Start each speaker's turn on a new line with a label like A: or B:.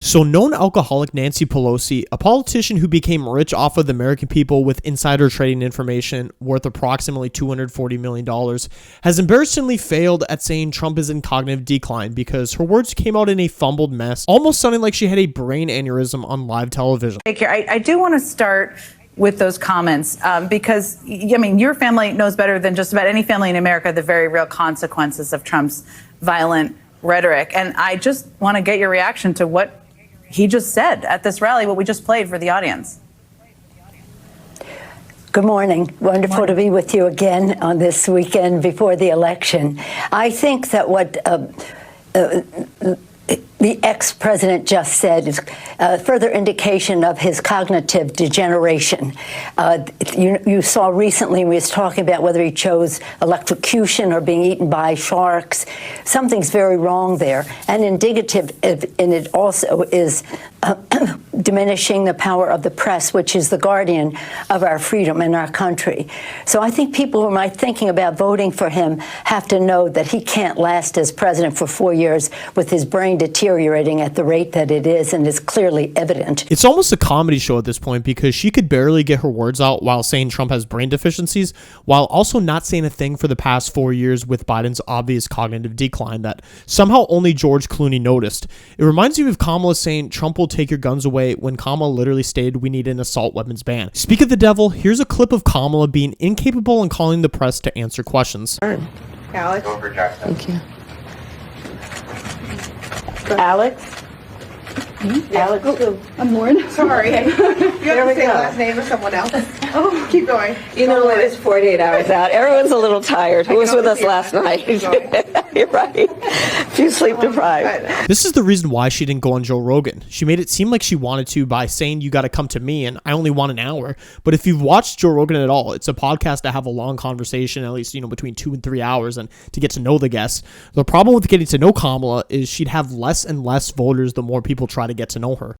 A: So known alcoholic Nancy Pelosi, a politician who became rich off of the American people with insider trading information worth approximately $240 million, has embarrassingly failed at saying Trump is in cognitive decline because her words came out in a fumbled mess, almost sounding like she had a brain aneurysm on live television.
B: I do want to start with those comments because, I mean, your family knows better than just about any family in America the very real consequences of Trump's violent rhetoric. And I just want to get your reaction to what he just said at this rally, what we just played for the audience.
C: Good morning. Wonderful to be with you again on this weekend before the election. I think that what the ex-president just said is a further indication of his cognitive degeneration. You saw recently when he was talking about whether he chose electrocution or being eaten by sharks. Something's very wrong there. And indicative in it also is diminishing the power of the press, which is the guardian of our freedom in our country. So I think people who might thinking about voting for him have to know that he can't last as president for 4 years with his brain deteriorating at the rate that it is, and is clearly evident.
A: It's almost a comedy show at this point because she could barely get her words out while saying Trump has brain deficiencies, while also not saying a thing for the past 4 years with Biden's obvious cognitive decline that somehow only George Clooney noticed. It reminds me of Kamala saying Trump will take your guns away when Kamala literally stated we need an assault weapons ban. Speak of the devil, here's a clip of Kamala being incapable and calling the press to answer questions.
D: Alex.
E: Over Jackson.
D: Thank you.
B: Alex?
D: Alex.
B: Oh, I'm Lauren.
D: Sorry. You have to say the last name of someone else. Oh, keep going. You know, it is 48 hours out. Everyone's a little tired. Who was with us last night? You're right. Few sleep deprived.
A: This is the reason why she didn't go on Joe Rogan. She made it seem like she wanted to by saying you got to come to me and I only want an hour. But if you've watched Joe Rogan at all, it's a podcast to have a long conversation, at least, between 2 and 3 hours, and to get to know the guests. The problem with getting to know Kamala is she'd have less and less voters the more people try to get to know her.